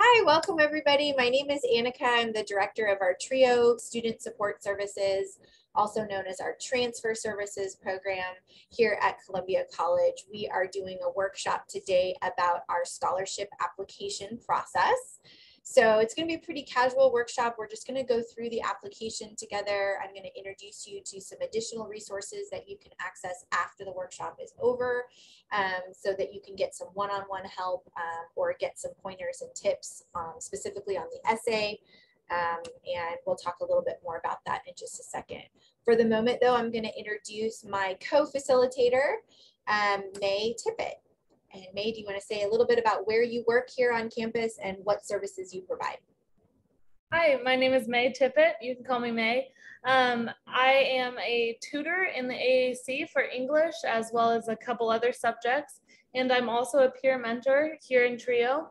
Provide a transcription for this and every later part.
Hi, welcome everybody. My name is Annika. I'm the director of our TRIO Student Support Services, also known as our Transfer Services program here at Columbia College. We are doing a workshop today about our scholarship application process. So it's going to be a pretty casual workshop. We're just going to go through the application together. I'm going to introduce you to some additional resources that you can access after the workshop is over, so that you can get some one-on-one help or get some pointers and tips specifically on the essay. And we'll talk a little bit more about that in just a second. For the moment though, I'm going to introduce my co-facilitator, May Tippett. And May, do you want to say a little bit about where you work here on campus and what services you provide? Hi, my name is May Tippett. You can call me May. I am a tutor in the AAC for English as well as a couple other subjects, and I'm also a peer mentor here in TRIO.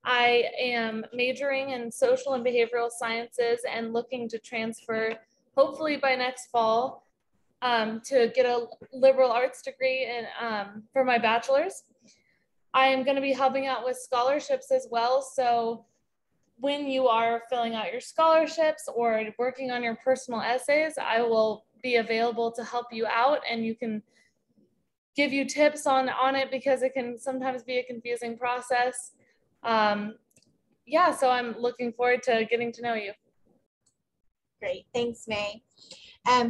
I am majoring in social and behavioral sciences and looking to transfer, hopefully by next fall, to get a liberal arts degree for my bachelor's. I am going to be helping out with scholarships as well, so when you are filling out your scholarships or working on your personal essays, I will be available to help you out, and you can give you tips on it because it can sometimes be a confusing process. Yeah, so I'm looking forward to getting to know you. Great, thanks, May.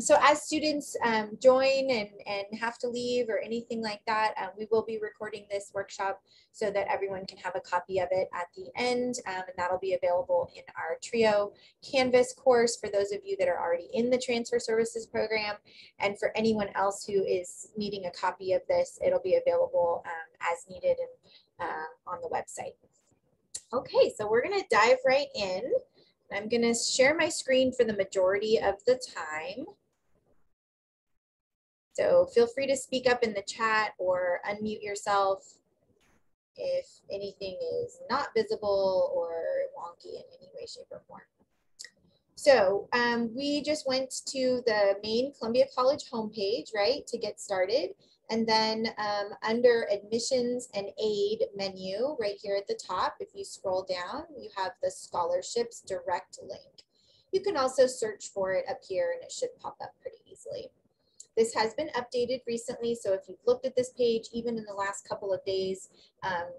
So as students join and have to leave or anything like that, we will be recording this workshop so that everyone can have a copy of it at the end, and that'll be available in our TRIO Canvas course for those of you that are already in the Transfer Services program, and for anyone else who is needing a copy of this, it'll be available as needed and on the website. Okay, so we're going to dive right in. I'm going to share my screen for the majority of the time. So feel free to speak up in the chat or unmute yourself if anything is not visible or wonky in any way, shape, or form. So we just went to the main Columbia College homepage, right, to get started. And then under admissions and aid menu right here at the top, if you scroll down, you have the scholarships direct link. You can also search for it up here and it should pop up pretty easily. This has been updated recently, so if you've looked at this page, even in the last couple of days,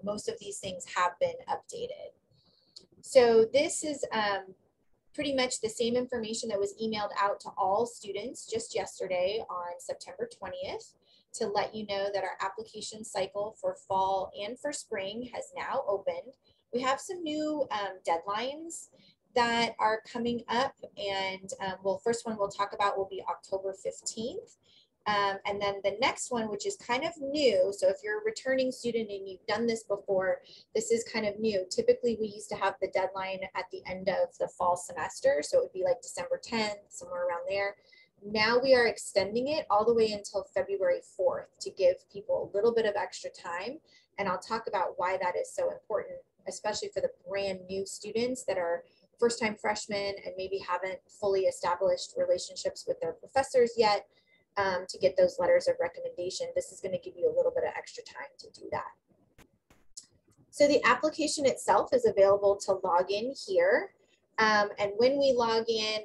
most of these things have been updated. So this is pretty much the same information that was emailed out to all students just yesterday on September 20th. To let you know that our application cycle for fall and for spring has now opened. We have some new deadlines that are coming up, and well, first one we'll talk about will be October 15th. And then the next one, which is kind of new, so if you're a returning student and you've done this before, this is kind of new. Typically, we used to have the deadline at the end of the fall semester, so it would be like December 10th, somewhere around there. Now we are extending it all the way until February 4th to give people a little bit of extra time. And I'll talk about why that is so important, especially for the brand new students that are first-time freshmen and maybe haven't fully established relationships with their professors yet, to get those letters of recommendation. This is going to give you a little bit of extra time to do that. So the application itself is available to log in here. And when we log in,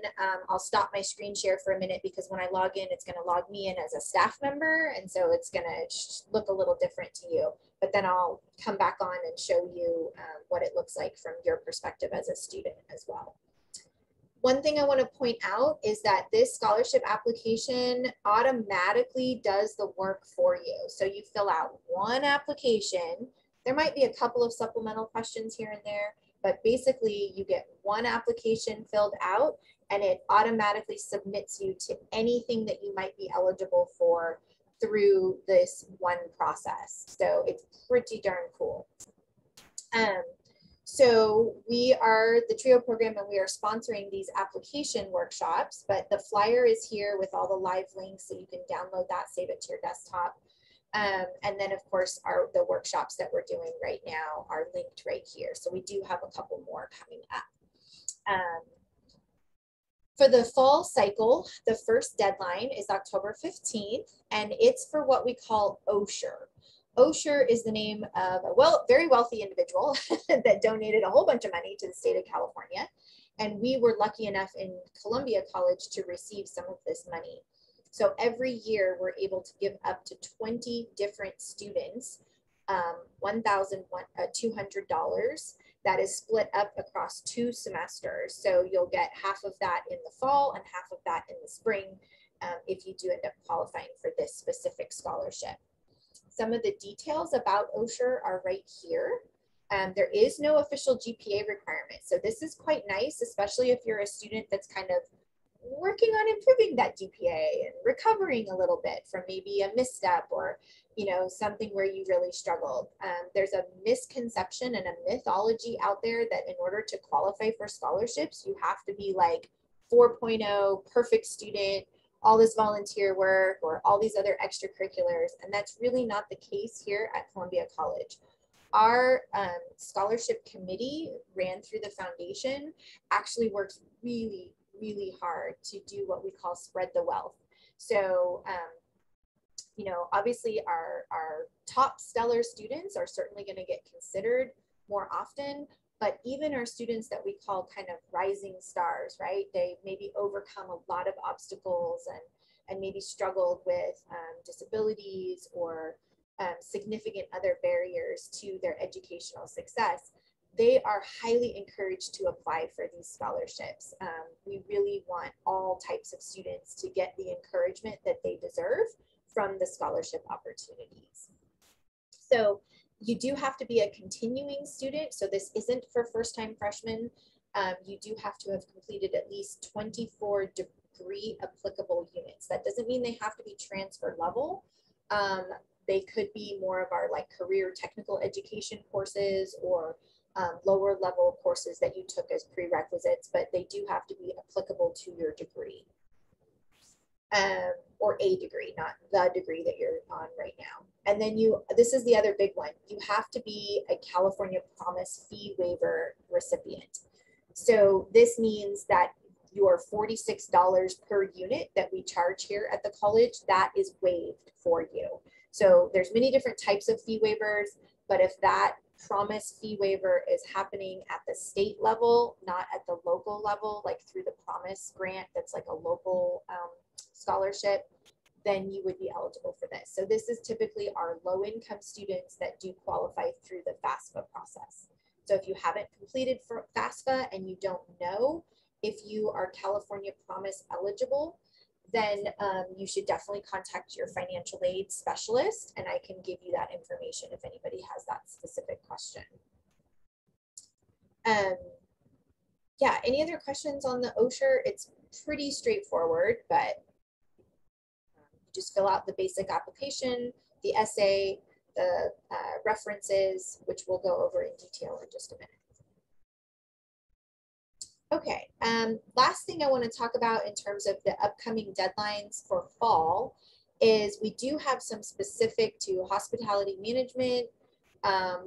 I'll stop my screen share for a minute because when I log in, it's going to log me in as a staff member. And so it's going to look a little different to you. But then I'll come back on and show you what it looks like from your perspective as a student as well. One thing I want to point out is that this scholarship application automatically does the work for you. So you fill out one application. There might be a couple of supplemental questions here and there, but basically you get one application filled out and it automatically submits you to anything that you might be eligible for through this one process. So it's pretty darn cool. So we are the TRIO program and we are sponsoring these application workshops, but the flyer is here with all the live links so you can download that, save it to your desktop. And then of course the workshops that we're doing right now are linked right here. So we do have a couple more coming up. For the fall cycle, the first deadline is October 15th, and it's for what we call OSHER. Osher is the name of a very wealthy individual that donated a whole bunch of money to the state of California. And we were lucky enough in Columbia College to receive some of this money. So every year we're able to give up to 20 different students $1,200 that is split up across 2 semesters. So you'll get half of that in the fall and half of that in the spring if you do end up qualifying for this specific scholarship. Some of the details about Osher are right here. There is no official GPA requirement. So this is quite nice, especially if you're a student that's kind of working on improving that GPA and recovering a little bit from maybe a misstep or, you know, something where you really struggled. There's a misconception and a mythology out there that in order to qualify for scholarships, you have to be like 4.0, perfect student, all this volunteer work or all these other extracurriculars. And that's really not the case here at Columbia College. Our scholarship committee ran through the foundation actually works really hard to do what we call spread the wealth. So, you know, obviously our top stellar students are certainly going to get considered more often, but even our students that we call kind of rising stars, right? They maybe overcome a lot of obstacles and maybe struggled with disabilities or significant other barriers to their educational success. They are highly encouraged to apply for these scholarships. We really want all types of students to get the encouragement that they deserve from the scholarship opportunities. So you do have to be a continuing student. So this isn't for first-time freshmen. You do have to have completed at least 24 degree applicable units. That doesn't mean they have to be transfer level. They could be more of our like career technical education courses or lower level courses that you took as prerequisites, but they do have to be applicable to your degree or a degree, not the degree that you're on right now. And then this is the other big one. You have to be a California Promise fee waiver recipient. So this means that your $46 per unit that we charge here at the college, that is waived for you. So there's many different types of fee waivers, but if that Promise fee waiver is happening at the state level, not at the local level, like through the Promise grant, that's like a local scholarship, then you would be eligible for this. So this is typically our low income students that do qualify through the FAFSA process. So if you haven't completed for FAFSA and you don't know if you are California Promise eligible, then you should definitely contact your financial aid specialist, and I can give you that information if anybody has that specific question. Yeah, any other questions on the Osher? It's pretty straightforward, but you just fill out the basic application, the essay, the references, which we'll go over in detail in just a minute. Okay, last thing I want to talk about in terms of the upcoming deadlines for fall is we do have some specific to hospitality management,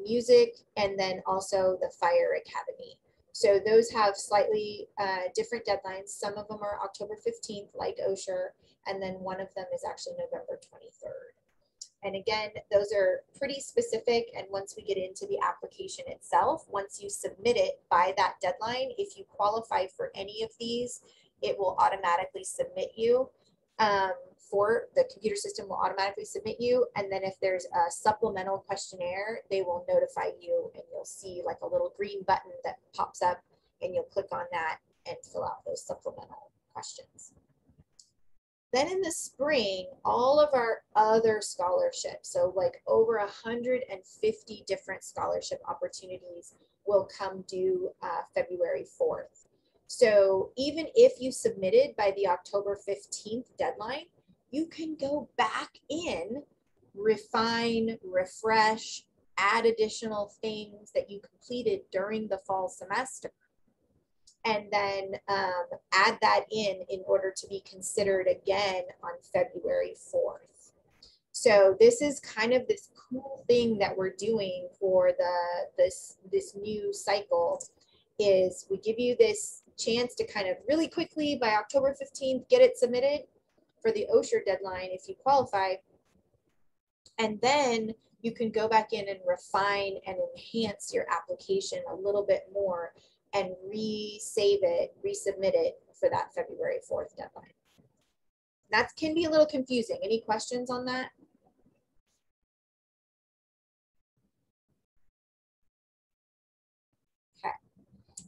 music, and then also the fire academy. So those have slightly different deadlines. Some of them are October 15th, like Osher, and then one of them is actually November 23rd. And again, those are pretty specific. And once we get into the application itself, once you submit it by that deadline, if you qualify for any of these, it will automatically submit you for the computer system will automatically submit you. And then if there's a supplemental questionnaire, they will notify you and you'll see like a little green button that pops up and you'll click on that and fill out those supplemental questions. Then in the spring, all of our other scholarships, so like over 150 different scholarship opportunities will come due February 4th. So even if you submitted by the October 15th deadline, you can go back in, refine, refresh, add additional things that you completed during the fall semester, and then add that in order to be considered again on February 4th. So this is kind of this cool thing that we're doing for this new cycle is we give you this chance to kind of really quickly by October 15th, get it submitted for the Osher deadline if you qualify. And then you can go back in and refine and enhance your application a little bit more and resave it, resubmit it for that February 4th deadline. That can be a little confusing. Any questions on that? Okay,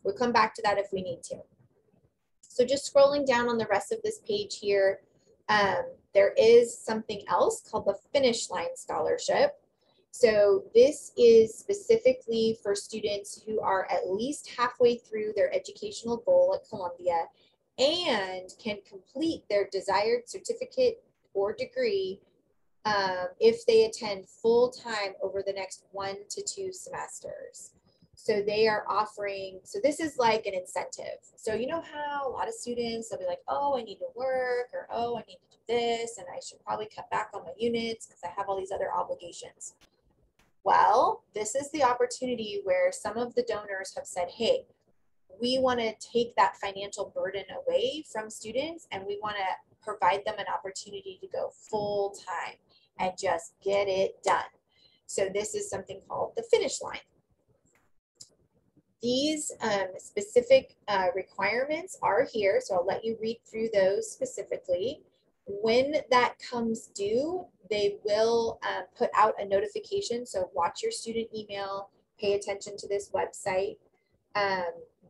we'll come back to that if we need to. So just scrolling down on the rest of this page here, there is something else called the Finish Line Scholarship. So this is specifically for students who are at least halfway through their educational goal at Columbia and can complete their desired certificate or degree if they attend full-time over the next 1 to 2 semesters. So they are offering, so this is like an incentive. So you know how a lot of students, they'll be like, oh, I need to work, or oh, I need to do this, and I should probably cut back on my units because I have all these other obligations. Well, this is the opportunity where some of the donors have said, hey, we want to take that financial burden away from students, and we want to provide them an opportunity to go full time and just get it done. So this is something called the Finish Line. These specific requirements are here, so I'll let you read through those specifically. When that comes due, they will put out a notification, so watch your student email, pay attention to this website.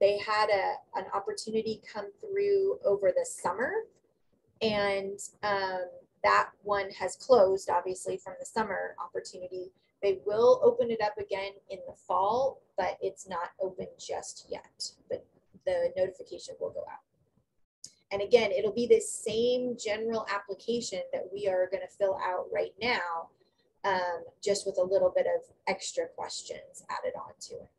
They had an opportunity come through over the summer, and that one has closed, obviously, from the summer opportunity. They will open it up again in the fall, but it's not open just yet. But the notification will go out. And again, it'll be the same general application that we are going to fill out right now, just with a little bit of extra questions added on to it.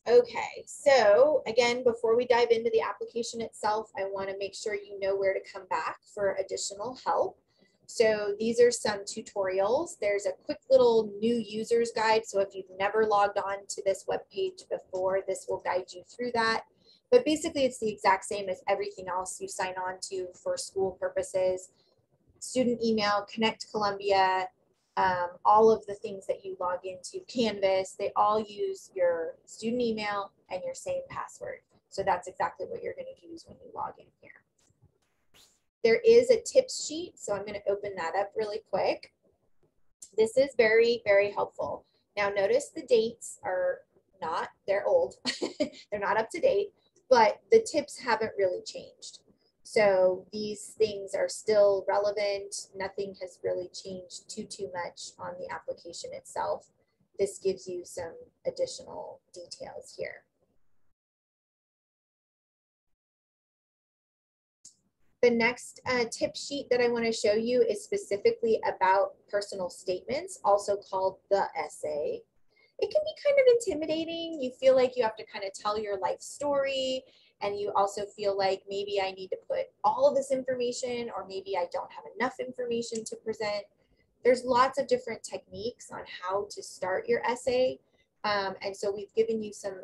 Okay, so again, before we dive into the application itself, I want to make sure you know where to come back for additional help. So these are some tutorials. There's a quick little new users guide. So if you've never logged on to this web page before, this will guide you through that. But basically it's the exact same as everything else you sign on to for school purposes. Student email, Connect Columbia, all of the things that you log into, Canvas, they all use your student email and your same password. So that's exactly what you're going to use when you log in here. There is a tips sheet, so I'm going to open that up really quick. This is very, very helpful. Now notice the dates are not, they're old. They're not up to date, but the tips haven't really changed. So these things are still relevant. Nothing has really changed too much on the application itself. This gives you some additional details here. The next tip sheet that I want to show you is specifically about personal statements, also called the essay. It can be kind of intimidating. You feel like you have to kind of tell your life story, and you also feel like maybe I need to put all of this information, or maybe I don't have enough information to present. There's lots of different techniques on how to start your essay. And so we've given you some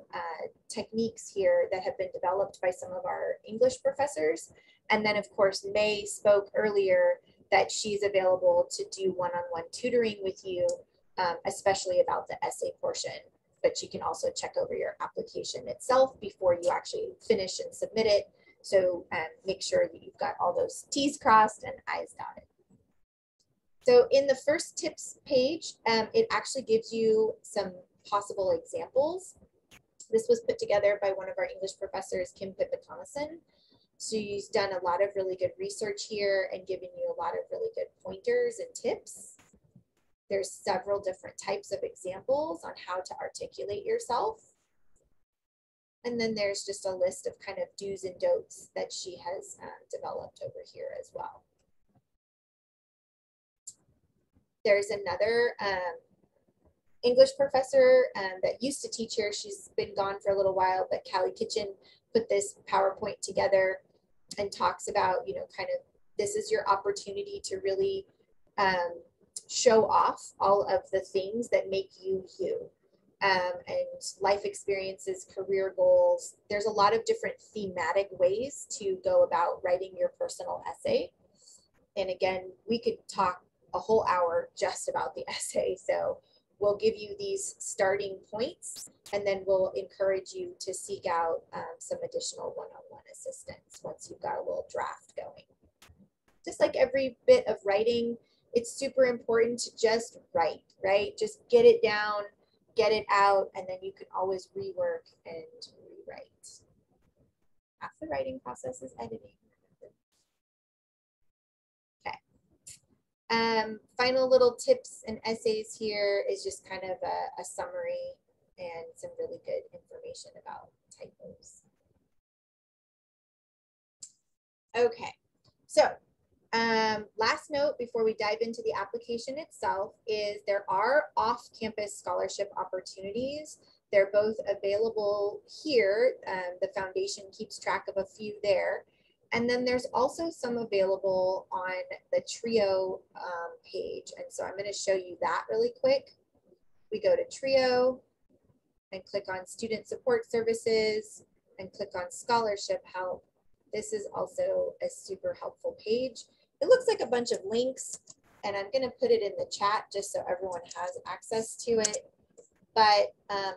techniques here that have been developed by some of our English professors. And then of course, May spoke earlier that she's available to do one-on-one tutoring with you, especially about the essay portion. But you can also check over your application itself before you actually finish and submit it. So make sure that you've got all those T's crossed and I's dotted. So in the first tips page, it actually gives you some possible examples. This was put together by one of our English professors, Kim Pippa-Thomason. So she's done a lot of really good research here and given you a lot of really good pointers and tips. There's several different types of examples on how to articulate yourself. And then there's just a list of kind of do's and don'ts that she has developed over here as well. There's another English professor that used to teach here. She's been gone for a little while, but Callie Kitchen put this PowerPoint together and talks about, you know, kind of this is your opportunity to really show off all of the things that make you you, and life experiences, career goals. There's a lot of different thematic ways to go about writing your personal essay. And again, we could talk a whole hour just about the essay. So we'll give you these starting points, and then we'll encourage you to seek out some additional one-on-one assistance once you've got a little draft going. Just like every bit of writing, it's super important to just write, right? Just get it down, get it out, and then you can always rework and rewrite. Half the writing process is editing. Final little tips and essays here is just kind of a summary and some really good information about typos. Okay, so last note before we dive into the application itself is there are off-campus scholarship opportunities. They're both available here. The foundation keeps track of a few there. And then there's also some available on the TRIO page. And so I'm going to show you that really quick. We go to TRIO and click on Student Support Services and click on Scholarship Help. This is also a super helpful page. It looks like a bunch of links, and I'm going to put it in the chat just so everyone has access to it. But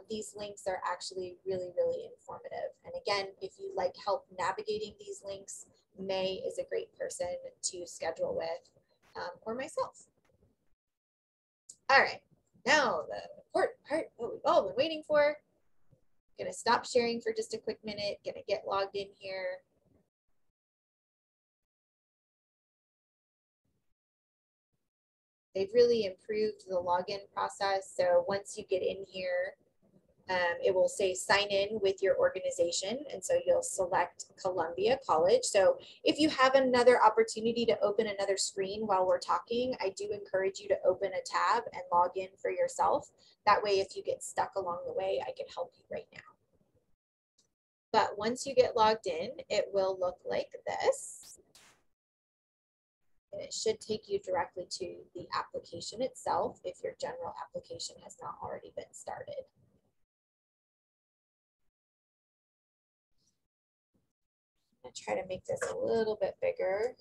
these links are actually really, really informative. And again, if you like help navigating these links, May is a great person to schedule with, or myself. All right, now the important part, what we've all been waiting for. I'm gonna stop sharing for just a quick minute, gonna get logged in here. They've really improved the login process. So once you get in here, it will say sign in with your organization. And so you'll select Columbia College. So if you have another opportunity to open another screen while we're talking, I do encourage you to open a tab and log in for yourself. That way, if you get stuck along the way, I can help you right now. But once you get logged in, it will look like this. And it should take you directly to the application itself if your general application has not already been started. I'm going to try to make this a little bit bigger.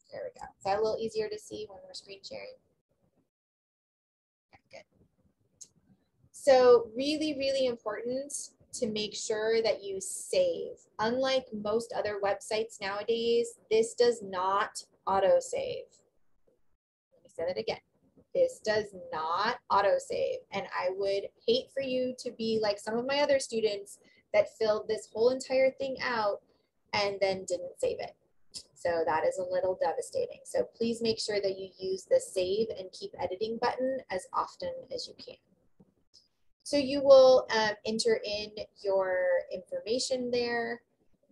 There we go. Is that a little easier to see when we're screen sharing? Okay, good. So really, really important to make sure that you save. Unlike most other websites nowadays, this does not auto-save. Let me say that again. This does not autosave, and I would hate for you to be like some of my other students that filled this whole entire thing out and then didn't save it. So that is a little devastating. So please make sure that you use the save and keep editing button as often as you can. So you will enter in your information there.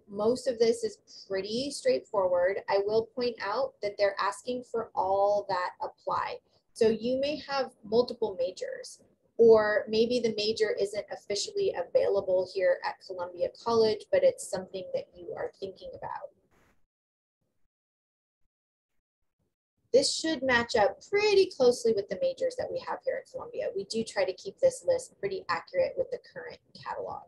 Most of this is pretty straightforward. I will point out that they're asking for all that apply. So you may have multiple majors, or maybe the major isn't officially available here at Columbia College, but it's something that you are thinking about. This should match up pretty closely with the majors that we have here at Columbia. We do try to keep this list pretty accurate with the current catalog.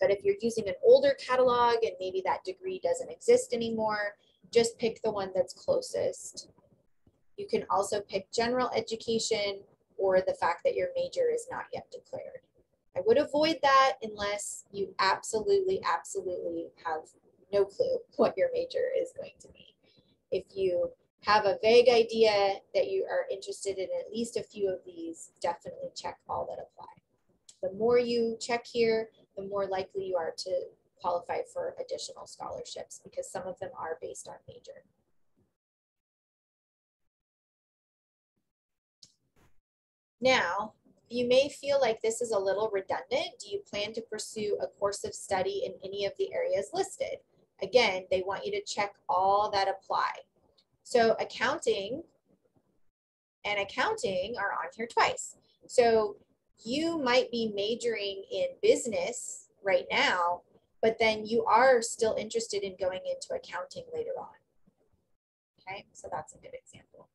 But if you're using an older catalog and maybe that degree doesn't exist anymore, just pick the one that's closest. You can also pick general education or the fact that your major is not yet declared. I would avoid that unless you absolutely, absolutely have no clue what your major is going to be. If you have a vague idea that you are interested in at least a few of these, definitely check all that apply. The more you check here, the more likely you are to qualify for additional scholarships because some of them are based on major. Now, you may feel like this is a little redundant. Do you plan to pursue a course of study in any of the areas listed? Again, they want you to check all that apply. So accounting and accounting are on here twice. So you might be majoring in business right now, but then you are still interested in going into accounting later on. Okay, so that's a good example.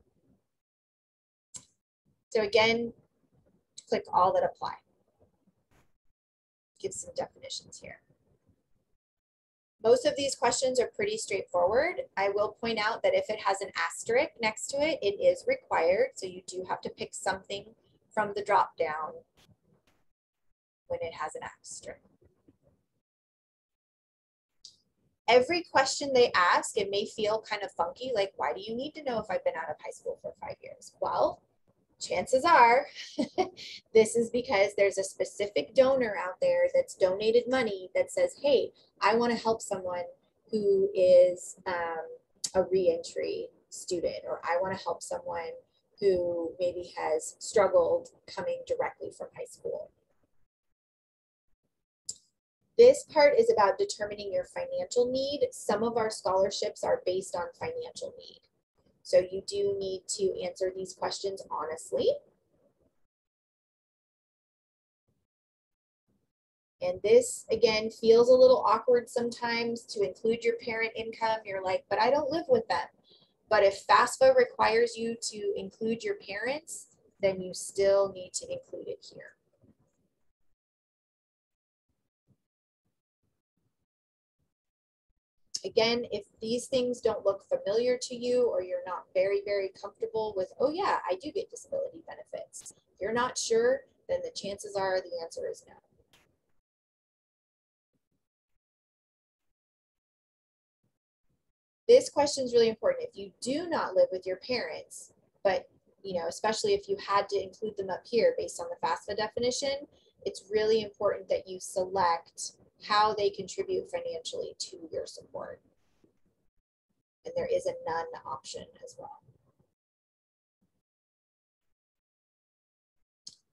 So again, click all that apply. give some definitions here. Most of these questions are pretty straightforward. I will point out that if it has an asterisk next to it, it is required. So you do have to pick something from the drop down when it has an asterisk. Every question they ask, it may feel kind of funky, like, why do you need to know if I've been out of high school for 5 years? Well, chances are this is because there's a specific donor out there that's donated money that says, hey, I want to help someone who is a reentry student, or I want to help someone who maybe has struggled coming directly from high school. This part is about determining your financial need. Some of our scholarships are based on financial need. So you do need to answer these questions honestly. And this, again, feels a little awkward sometimes to include your parent income. You're like, but I don't live with them. But if FAFSA requires you to include your parents, then you still need to include it here. Again, if these things don't look familiar to you, or you're not very, very comfortable with, oh yeah, I do get disability benefits. If you're not sure, then the chances are the answer is no. This question is really important. If you do not live with your parents, but especially if you had to include them up here based on the FAFSA definition, it's really important that you select how they contribute financially to your support. And there is a none option as well.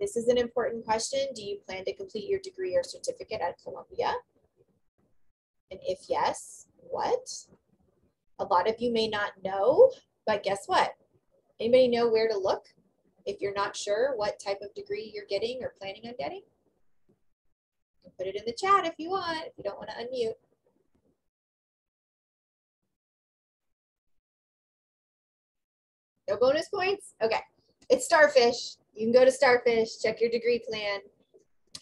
This is an important question. Do you plan to complete your degree or certificate at Columbia? And if yes, what? A lot of you may not know, but guess what? Anybody know where to look if you're not sure what type of degree you're getting or planning on getting? You can put it in the chat if you want, if you don't want to unmute. No bonus points? Okay. It's Starfish. You can go to Starfish, check your degree plan,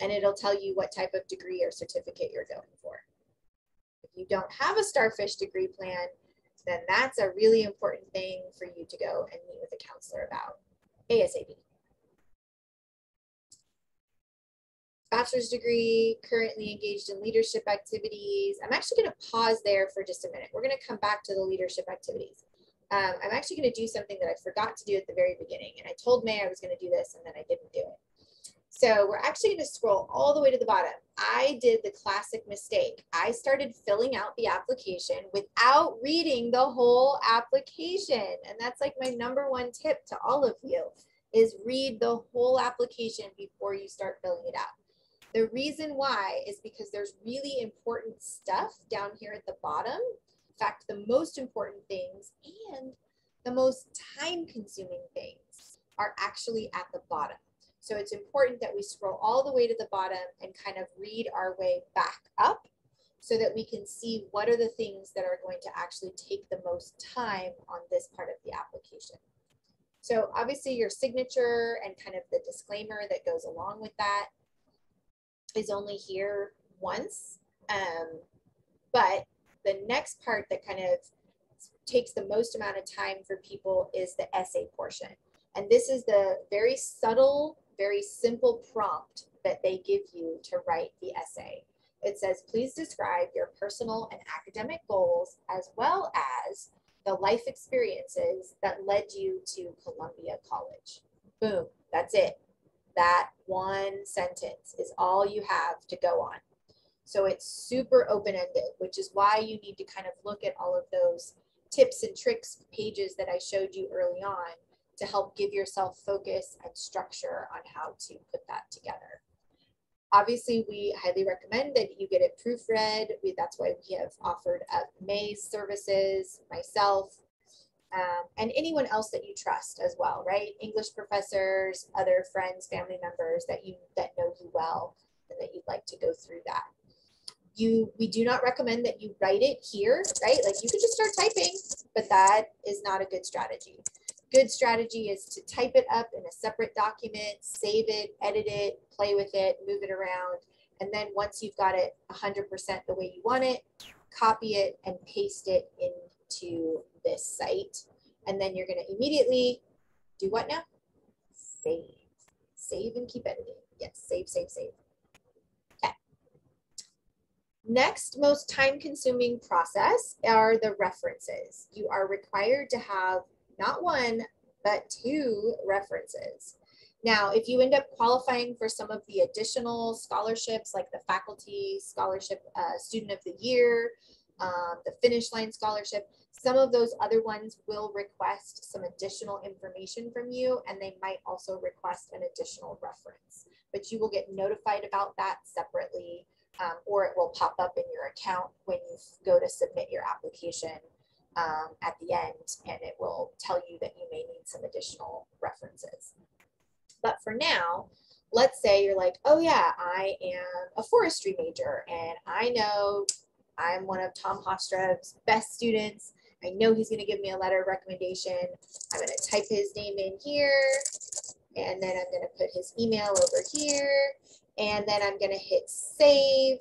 and it'll tell you what type of degree or certificate you're going for. If you don't have a Starfish degree plan, then that's a really important thing for you to go and meet with a counselor about ASAP. Bachelor's degree, currently engaged in leadership activities. I'm actually going to pause there for just a minute. We're going to come back to the leadership activities. I'm actually going to do something that I forgot to do at the very beginning. And I told May I was going to do this, and then I didn't do it. So we're actually going to scroll all the way to the bottom. I did the classic mistake. I started filling out the application without reading the whole application. And that's like my #1 tip to all of you, is read the whole application before you start filling it out. The reason why is because there's really important stuff down here at the bottom. In fact, the most important things and the most time-consuming things are actually at the bottom. So it's important that we scroll all the way to the bottom and kind of read our way back up so that we can see what are the things that are going to actually take the most time on this part of the application. So obviously your signature and kind of the disclaimer that goes along with that is only here once. But the next part that kind of takes the most amount of time for people is the essay portion. And this is the very subtle, very simple prompt that they give you to write the essay. It says, please describe your personal and academic goals as well as the life experiences that led you to Columbia College. Boom, that's it. That one sentence is all you have to go on. So it's super open-ended, which is why you need to kind of look at all of those tips and tricks pages that I showed you early on to help give yourself focus and structure on how to put that together. Obviously, we highly recommend that you get it proofread. That's why we have offered up May's services, myself, and anyone else that you trust as well, right? English professors, other friends, family members that know you well and that you'd like to go through that. We do not recommend that you write it here, right? Like you could just start typing, but that is not a good strategy. Good strategy is to type it up in a separate document, save it, edit it, play with it, move it around, And then once you've got it 100% the way you want it, copy it and paste it into this site. And then you're going to immediately do what now? Save. Save and keep editing. Yes, save, save, save. Okay. Next most time-consuming process are the references. You are required to have not one, but 2 references. Now, if you end up qualifying for some of the additional scholarships, like the Faculty Scholarship, Student of the Year, the Finish Line Scholarship, some of those other ones will request some additional information from you, and they might also request an additional reference. But you will get notified about that separately, or it will pop up in your account when you go to submit your application at the end, and it will tell you that you may need some additional references. But for now, let's say you're like, oh yeah, I am a forestry major and I know I'm one of Tom Hostrov's best students. I know he's going to give me a letter of recommendation. I'm going to type his name in here, and then I'm going to put his email over here, and then I'm going to hit save,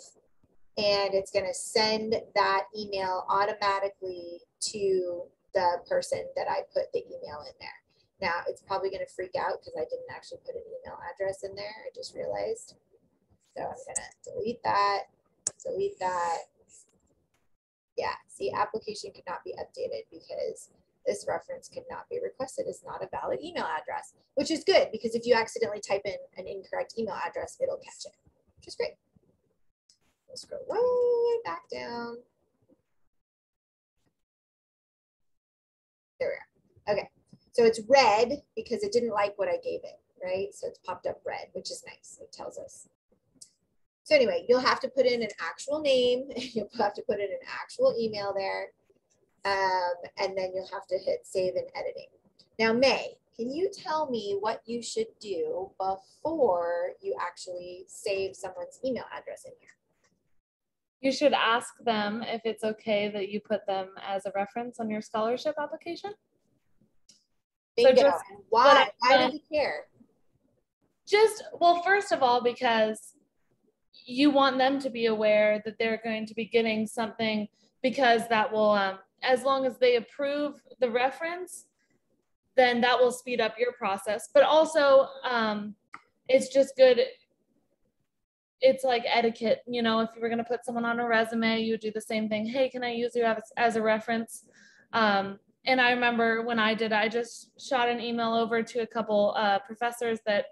and it's going to send that email automatically to the person that I put the email in there. Now, it's probably going to freak out because I didn't actually put an email address in there. I just realized. So I'm going to delete that, delete that. Yeah, see, application cannot be updated because this reference cannot be requested. It's not a valid email address, which is good because if you accidentally type in an incorrect email address, it'll catch it, which is great. We'll scroll way back down. There we are. Okay. So it's red because it didn't like what I gave it, right? So it's popped up red, which is nice. It tells us. So anyway, you'll have to put in an actual name. You'll have to put in an actual email there. And then you'll have to hit save and editing. Now, May, can you tell me what you should do before you actually save someone's email address in here? You should ask them if it's okay that you put them as a reference on your scholarship application. Bingo. So just, and why? Why do you care? Just, well, first of all, because you want them to be aware that they're going to be getting something, because that will, as long as they approve the reference, then that will speed up your process. But also, it's just good. It's like etiquette, you know, if you were going to put someone on a resume, you would do the same thing. Hey, can I use you as a reference? And I remember when I did, I just shot an email over to a couple professors that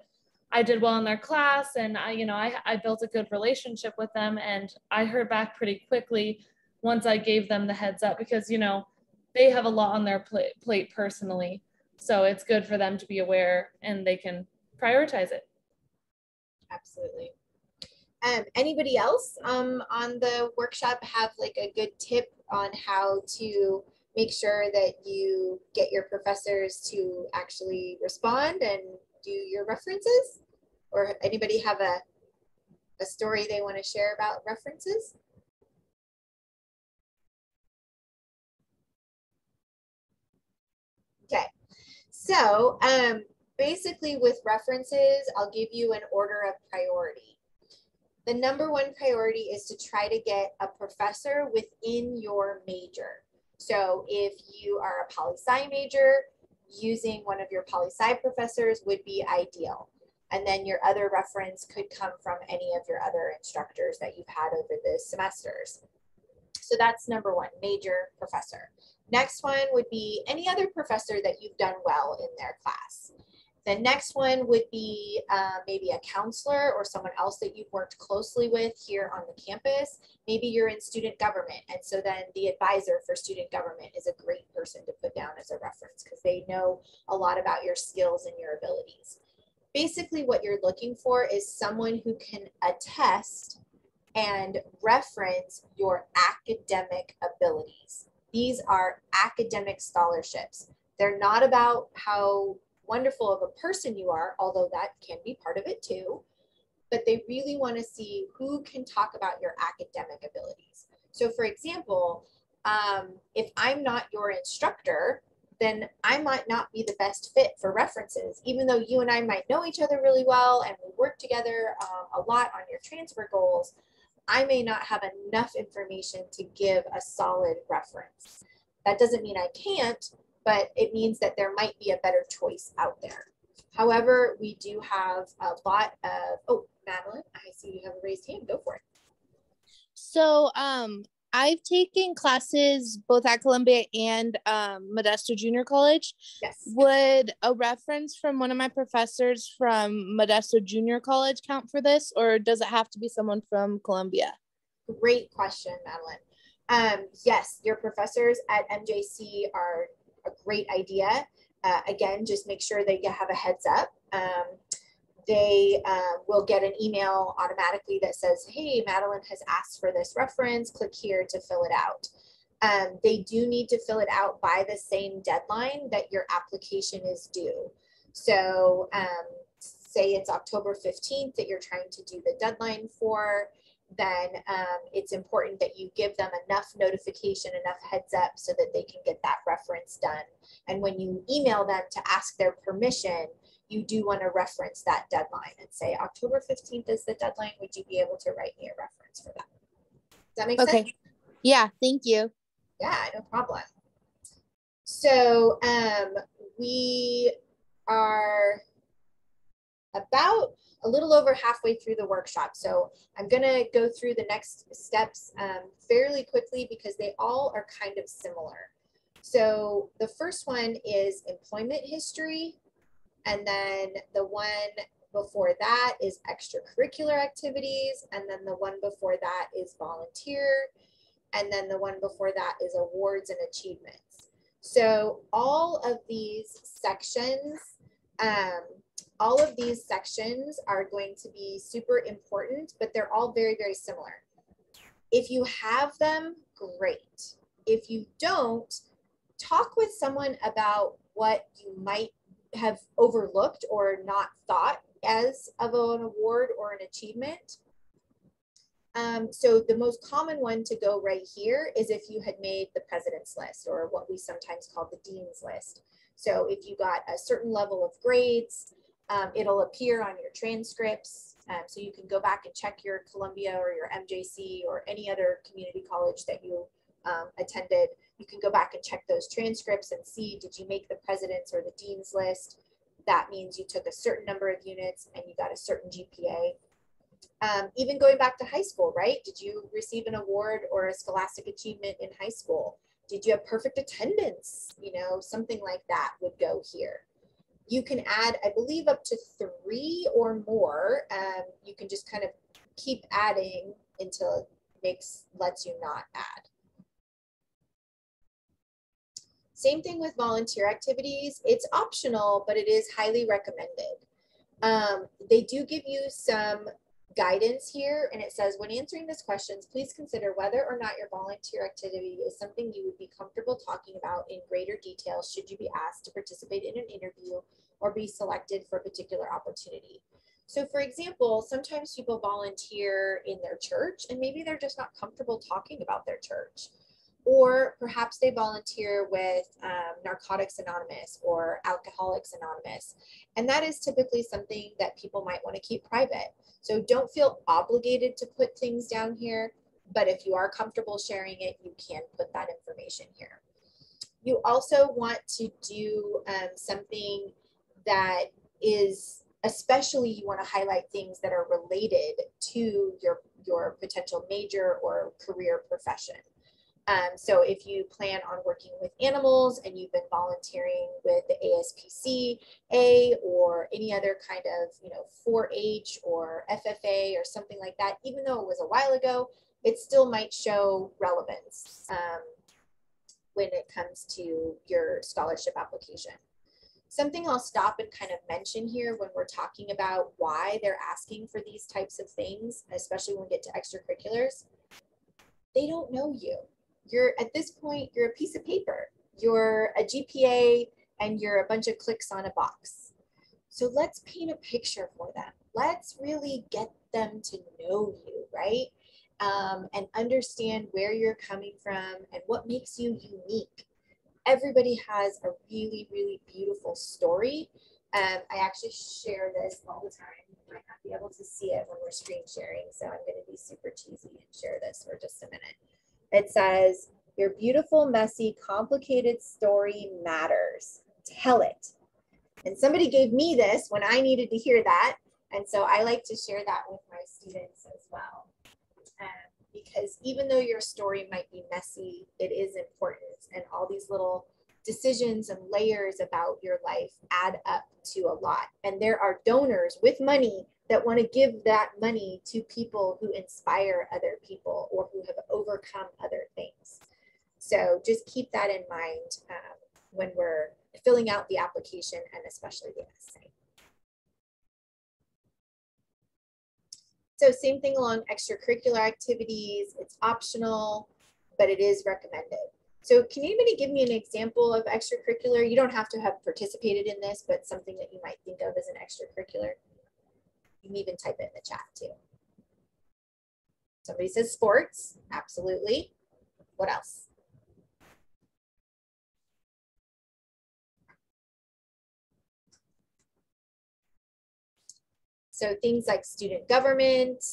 I did well in their class, and I built a good relationship with them, and I heard back pretty quickly once I gave them the heads up, because they have a lot on their plate personally, so it's good for them to be aware and they can prioritize it. Absolutely. Anybody else on the workshop have like a good tip on how to make sure that you get your professors to actually respond and do your references? Or anybody have a story they want to share about references? Okay, so basically with references, I'll give you an order of priority. The number 1 priority is to try to get a professor within your major. So if you are a poli-sci major, using one of your poli-sci professors would be ideal. And then your other reference could come from any of your other instructors that you've had over the semesters. So that's number 1, major professor. Next one would be any other professor that you've done well in their class. The next one would be maybe a counselor or someone else that you've worked closely with here on the campus. Maybe you're in student government, and so then the advisor for student government is a great person to put down as a reference because they know a lot about your skills and your abilities. Basically, what you're looking for is someone who can attest and reference your academic abilities. These are academic scholarships. They're not about how wonderful of a person you are, although that can be part of it too, but they really want to see who can talk about your academic abilities. So for example, if I'm not your instructor, then I might not be the best fit for references. Even though you and I might know each other really well and we work together a lot on your transfer goals, I may not have enough information to give a solid reference. That doesn't mean I can't, but it means that there might be a better choice out there. However, we do have a lot of, oh, Madeline, I see you have a raised hand. Go for it. So I've taken classes both at Columbia and Modesto Junior College. Yes. Would a reference from one of my professors from Modesto Junior College count for this, or does it have to be someone from Columbia? Great question, Madeline. Yes, your professors at MJC are a great idea. Again, just make sure that you have a heads up. They will get an email automatically that says, hey, Madeline has asked for this reference, click here to fill it out. They do need to fill it out by the same deadline that your application is due. So say it's October 15th that you're trying to do the deadline for, then it's important that you give them enough notification, enough heads up so that they can get that reference done. And when you email them to ask their permission, you do want to reference that deadline and say October 15th is the deadline. Would you be able to write me a reference for that? Does that make sense? Yeah, thank you. Yeah, no problem. So we are about a little over halfway through the workshop. So I'm going to go through the next steps fairly quickly because they all are kind of similar. So the first one is employment history. And then the one before that is extracurricular activities. And then the one before that is volunteer. And then the one before that is awards and achievements. So all of these sections are going to be super important, but they're all very, very similar. If you have them, great. If you don't, talk with someone about what you might have overlooked or not thought as of an award or an achievement. So the most common one to go right here is if you had made the president's list, or what we sometimes call the dean's list. So if you got a certain level of grades, it'll appear on your transcripts. So you can go back and check your Columbia or your MJC or any other community college that you attended. You can go back and check those transcripts and see, did you make the president's or the dean's list? That means you took a certain number of units and you got a certain GPA. Even going back to high school, right? Did you receive an award or a scholastic achievement in high school? Did you have perfect attendance? You know, something like that would go here. You can add, I believe, up to 3 or more. You can just kind of keep adding until it lets you not add. Same thing with volunteer activities. It's optional, but it is highly recommended. They do give you some guidance here, and it says, when answering these questions, please consider whether or not your volunteer activity is something you would be comfortable talking about in greater detail should you be asked to participate in an interview or be selected for a particular opportunity. So for example, sometimes people volunteer in their church and maybe they're just not comfortable talking about their church. Or perhaps they volunteer with Narcotics Anonymous or Alcoholics Anonymous. And that is typically something that people might want to keep private. So don't feel obligated to put things down here, but if you are comfortable sharing it, you can put that information here. You also want to do something that is, especially you want to highlight things that are related to your potential major or career profession. So if you plan on working with animals and you've been volunteering with the ASPCA or any other kind of, 4-H or FFA or something like that, even though it was a while ago, it still might show relevance when it comes to your scholarship application. Something I'll stop and kind of mention here when we're talking about why they're asking for these types of things, especially when we get to extracurriculars, they don't know you. At this point, you're a piece of paper. You're a GPA and you're a bunch of clicks on a box. So let's paint a picture for them. Let's really get them to know you, right? And understand where you're coming from and what makes you unique. everybody has a really, really beautiful story. I actually share this all the time. You might not be able to see it when we're screen sharing, so I'm going to be super cheesy and share this for just a minute. It says, your beautiful, messy, complicated story matters. Tell it. And somebody gave me this when I needed to hear that. And so I like to share that with my students as well. Because even though your story might be messy, it is important. And all these little decisions and layers about your life add up to a lot. And there are donors with money that want to give that money to people who inspire other people or who have overcome other things. So just keep that in mind when we're filling out the application and especially the essay. So same thing along extracurricular activities. It's optional, but it is recommended. So can anybody give me an example of extracurricular? You don't have to have participated in this, but something that you might think of as an extracurricular. You can even type it in the chat too. Somebody says sports, absolutely. What else? So things like student government,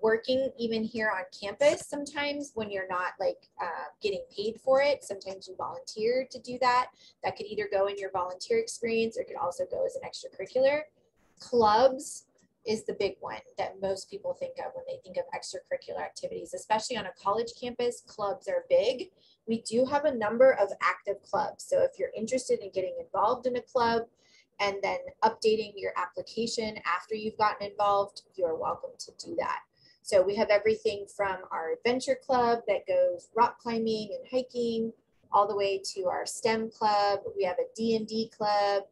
working even here on campus sometimes when you're not like getting paid for it. Sometimes you volunteer to do that. That could either go in your volunteer experience or it could also go as an extracurricular. Clubs is the big one that most people think of when they think of extracurricular activities, especially on a college campus. Clubs are big. We do have a number of active clubs. So if you're interested in getting involved in a club, and then updating your application after you've gotten involved, you're welcome to do that. So we have everything from our adventure club that goes rock climbing and hiking, all the way to our STEM club. We have a D&D club.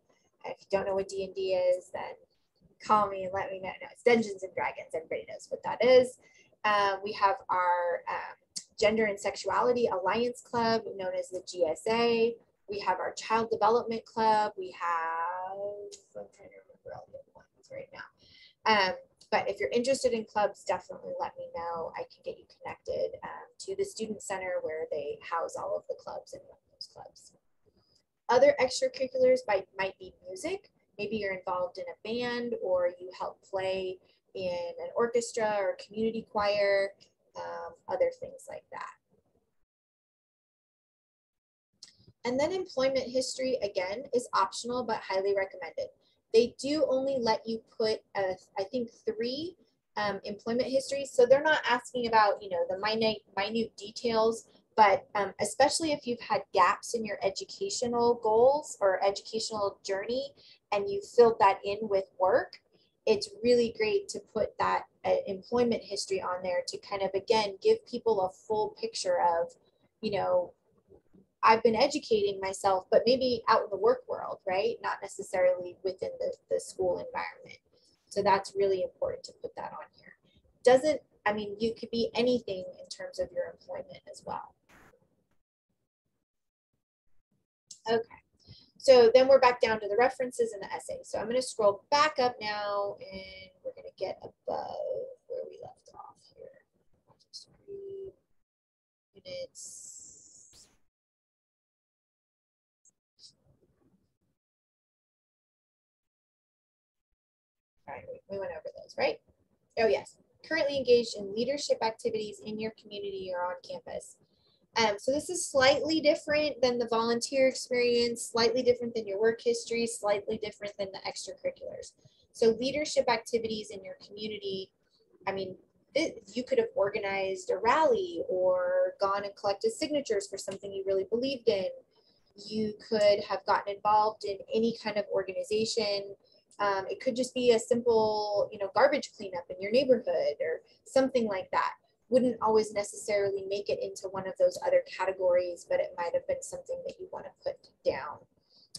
If you don't know what D&D is, then call me and let me know. No, it's Dungeons and Dragons. Everybody knows what that is. We have our Gender and Sexuality Alliance Club, known as the GSA. We have our Child Development Club. We have, I'm trying to remember all the ones right now. But if you're interested in clubs, definitely let me know. I can get you connected to the Student Center where they house all of the clubs and run those clubs. Other extracurriculars might be music. Maybe you're involved in a band or you help play in an orchestra or community choir, other things like that. And then employment history, again, is optional but highly recommended. They do only let you put, I think, 3 employment histories. So they're not asking about, you know, the minute details, but especially if you've had gaps in your educational goals or educational journey and you filled that in with work, it's really great to put that employment history on there to kind of, again, give people a full picture of, you know, I've been educating myself, but maybe out in the work world, right? Not necessarily within the school environment. So that's really important to put that on here. I mean, you could be anything in terms of your employment as well. Okay, so then we're back down to the references and the essay. So I'm going to scroll back up now and we're going to get above where we left off here. Units. All right, we went over those, right? Oh yes, currently engaged in leadership activities in your community or on campus. So this is slightly different than the volunteer experience, slightly different than your work history, slightly different than the extracurriculars. So leadership activities in your community, I mean, you could have organized a rally or gone and collected signatures for something you really believed in. You could have gotten involved in any kind of organization. It could just be a simple, you know, garbage cleanup in your neighborhood or something like that. Wouldn't always necessarily make it into one of those other categories, but it might have been something that you want to put down.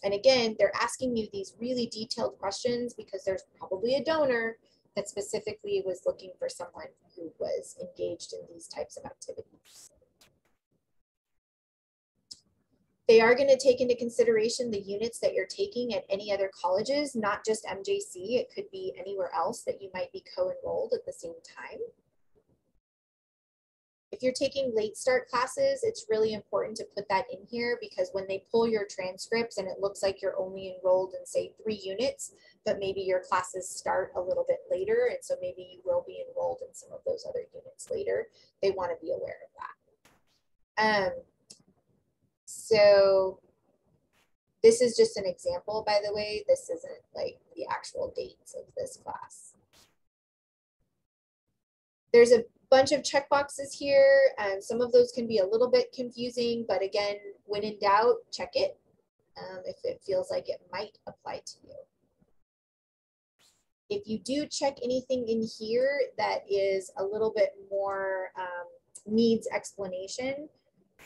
And again, they're asking you these really detailed questions because there's probably a donor that specifically was looking for someone who was engaged in these types of activities. They are going to take into consideration the units that you're taking at any other colleges, not just MJC. It could be anywhere else that you might be co-enrolled at the same time. If you're taking late start classes, it's really important to put that in here, because when they pull your transcripts and it looks like you're only enrolled in, say, 3 units, but maybe your classes start a little bit later, and so maybe you will be enrolled in some of those other units later, they want to be aware of that. So this is just an example, by the way. This isn't like the actual dates of this class. There's a bunch of checkboxes here. Some of those can be a little bit confusing, but again, when in doubt, check it if it feels like it might apply to you. If you do check anything in here that is a little bit more needs explanation,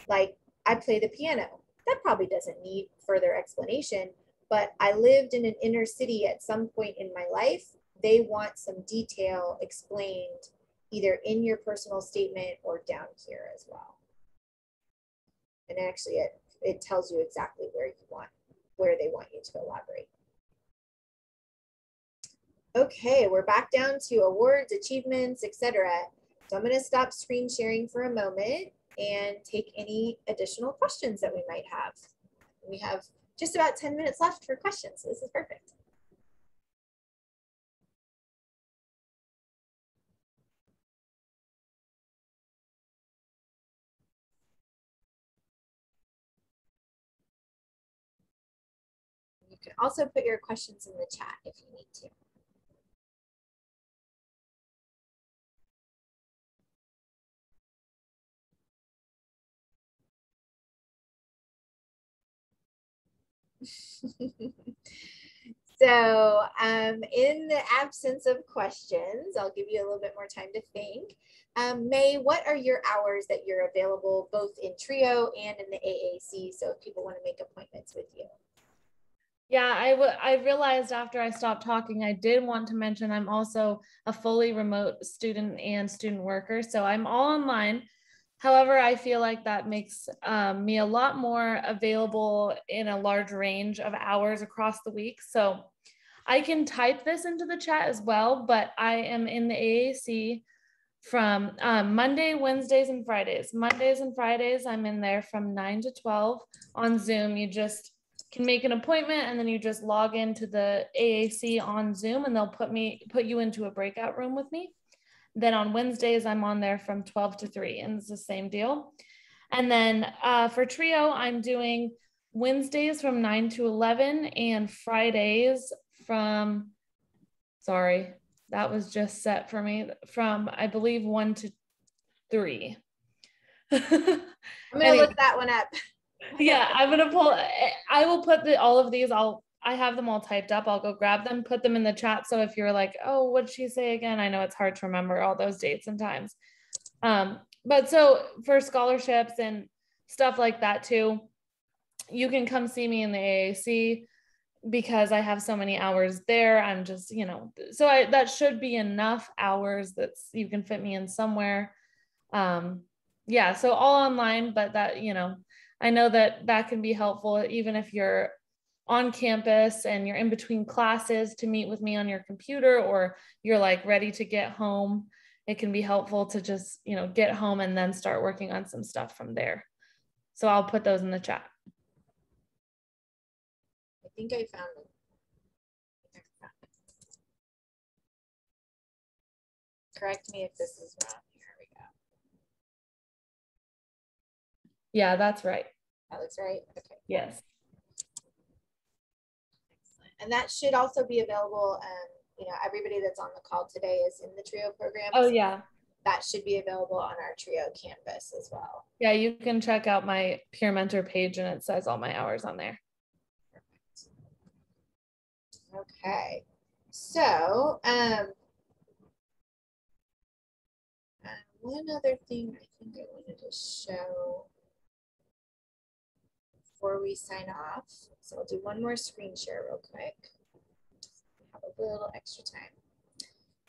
like I play the piano, that probably doesn't need further explanation, but I lived in an inner city at some point in my life. They want some detail explained either in your personal statement or down here as well. And actually it tells you exactly where they want you to elaborate. Okay, we're back down to awards, achievements, etc. So I'm going to stop screen sharing for a moment and take any additional questions that we might have. We have just about 10 minutes left for questions, so this is perfect. You can also put your questions in the chat if you need to. So in the absence of questions, I'll give you a little bit more time to think. May, what are your hours that you're available both in TRIO and in the AAC? So if people want to make appointments with you. Yeah, I realized after I stopped talking, I did want to mention I'm also a fully remote student and student worker. So I'm all online. However, I feel like that makes me a lot more available in a large range of hours across the week. So I can type this into the chat as well, but I am in the AAC from Monday, Wednesdays, and Fridays. Mondays and Fridays, I'm in there from 9 to 12 on Zoom. You just can make an appointment and then you just log into the AAC on Zoom and they'll put you into a breakout room with me. Then on Wednesdays, I'm on there from 12 to 3 and it's the same deal. And then for TRIO, I'm doing Wednesdays from 9 to 11 and Fridays from, sorry, that was just set for me from, I believe, 1 to 3. I'm gonna look that one up. Yeah, I'm gonna pull, I will put all of these, I have them all typed up. I'll go grab them, put them in the chat. So if you're like, oh, what'd she say again? I know it's hard to remember all those dates and times. But so for scholarships and stuff like that too, you can come see me in the AAC because I have so many hours there. I'm just, so that should be enough hours that you can fit me in somewhere. Yeah, so all online, but that, I know that can be helpful even if you're on campus and you're in between classes to meet with me on your computer, or you're like ready to get home. It can be helpful to just, get home and then start working on some stuff from there. So I'll put those in the chat. I think I found them. Correct me if this is wrong. Here we go. Yeah, that's right. That looks right. Okay. Yes. Excellent. And that should also be available. Everybody that's on the call today is in the TRIO program. Oh, yeah. That should be available on our TRIO campus as well. Yeah, you can check out my peer mentor page and it says all my hours on there. Perfect. Okay. So, one other thing I think I wanted to show before we sign off. So I'll do one more screen share real quick. Have a little extra time.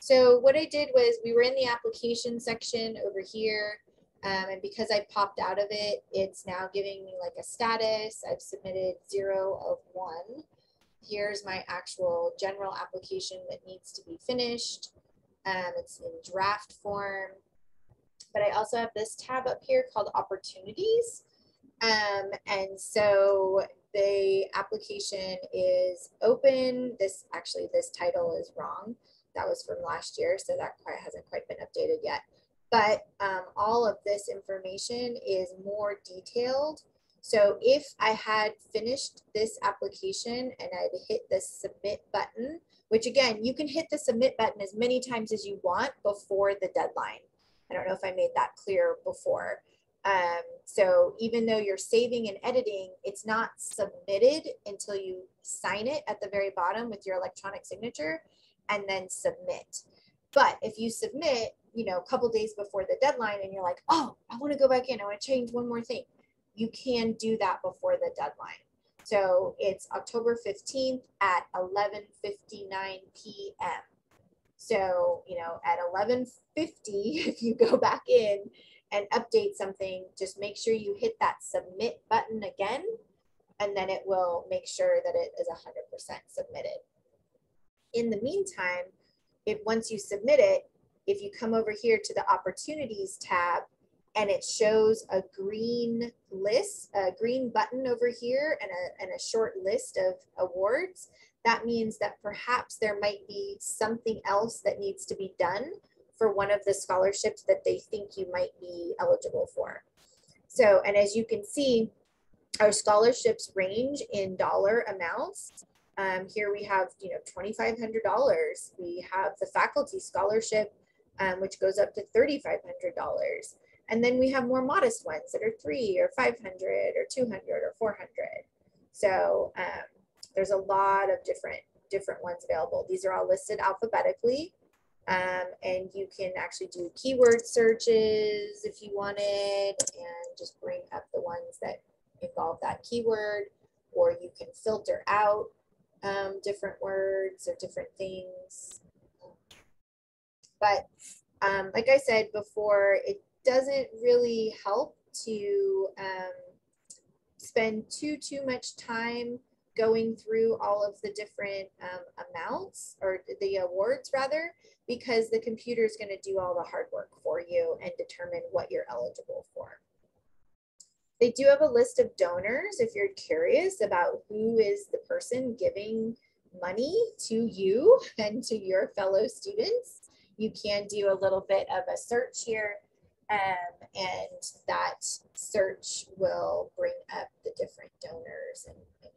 So what I did was we were in the application section over here. And because I popped out of it, it's now giving me like a status. I've submitted 0 of 1. Here's my actual general application that needs to be finished. It's in draft form. but I also have this tab up here called Opportunities. And so the application is open. This title is wrong. That was from last year, so that hasn't quite been updated yet. But all of this information is more detailed. So if I had finished this application and I'd hit the submit button, which again, you can hit the submit button as many times as you want before the deadline. I don't know if I made that clear before. So even though you're saving and editing, it's not submitted until you sign it at the very bottom with your electronic signature and then submit. But if you submit, you know, a couple days before the deadline and you're like, oh, I want to go back in, I want to change one more thing, you can do that before the deadline. So it's October 15th at 11:59 p.m. So, you know, at 11:50, if you go back in and update something, just make sure you hit that submit button again, and then it will make sure that it is 100% submitted. In the meantime, once you submit it, if you come over here to the Opportunities tab, and it shows a green list, a green button over here and a short list of awards, that means that perhaps there might be something else that needs to be done for one of the scholarships that they think you might be eligible for. So, and as you can see, our scholarships range in dollar amounts. Here we have, you know, $2,500. We have the faculty scholarship, which goes up to $3,500. And then we have more modest ones that are $300 or $500 or $200 or $400. So there's a lot of different ones available. These are all listed alphabetically. And you can actually do keyword searches if you wanted, and just bring up the ones that involve that keyword, or you can filter out different words or different things. But like I said before, it doesn't really help to spend too much time going through all of the different amounts, or the awards rather, because the computer is going to do all the hard work for you and determine what you're eligible for. They do have a list of donors if you're curious about who is the person giving money to you and to your fellow students. You can do a little bit of a search here, and that search will bring up the different donors and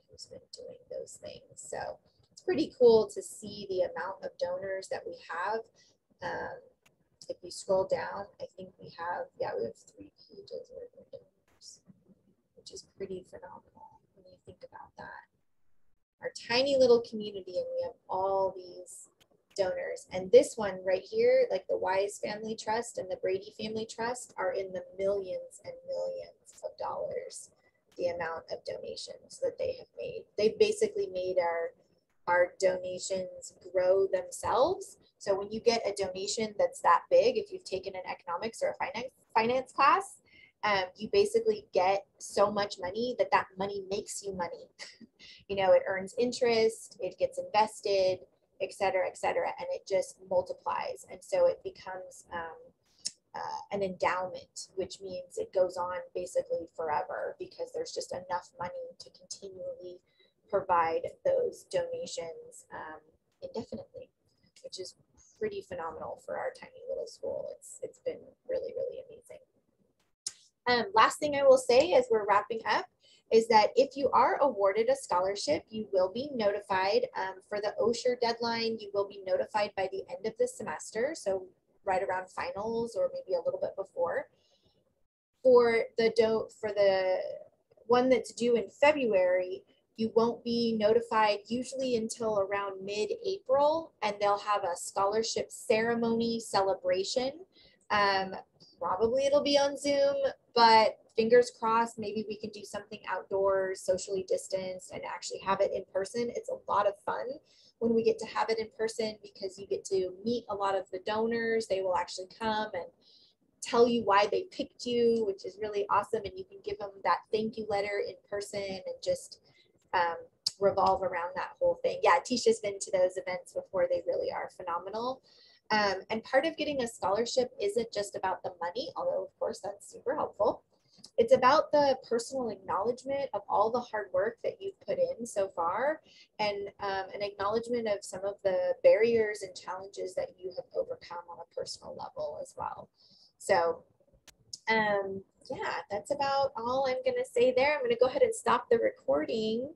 who's been doing those things. So it's pretty cool to see the amount of donors that we have. If you scroll down, I think we have 3 pages worth of donors, which is pretty phenomenal when you think about that. Our tiny little community, and we have all these donors. And this one right here, like the Wise Family Trust and the Brady Family Trust, are in the millions and millions of dollars, the amount of donations that they have made. They basically made our donations grow themselves. So when you get a donation that's that big, if you've taken an economics or a finance class, you basically get so much money that money makes you money. You know, it earns interest, it gets invested, et cetera, and it just multiplies. And so it becomes an endowment, which means it goes on basically forever, because there's just enough money to continually provide those donations indefinitely, which is pretty phenomenal for our tiny little school. It's been really, really amazing. Last thing I will say as we're wrapping up is that if you are awarded a scholarship, you will be notified. For the OSHER deadline, you will be notified by the end of the semester, so right around finals or maybe a little bit before. For the one that's due in February, you won't be notified usually until around mid-April, and they'll have a scholarship ceremony celebration. Probably it'll be on Zoom, but fingers crossed, maybe we can do something outdoors, socially distanced, and actually have it in person. It's a lot of fun when we get to have it in person, because you get to meet a lot of the donors. They will actually come and tell you why they picked you, which is really awesome. And you can give them that thank you letter in person and just revolve around that whole thing. Yeah, Tisha's been to those events before. They really are phenomenal. And part of getting a scholarship isn't just about the money, although of course that's super helpful. It's about the personal acknowledgement of all the hard work that you've put in so far, and an acknowledgement of some of the barriers and challenges that you have overcome on a personal level as well. So yeah, that's about all I'm going to say there. I'm going to go ahead and stop the recording.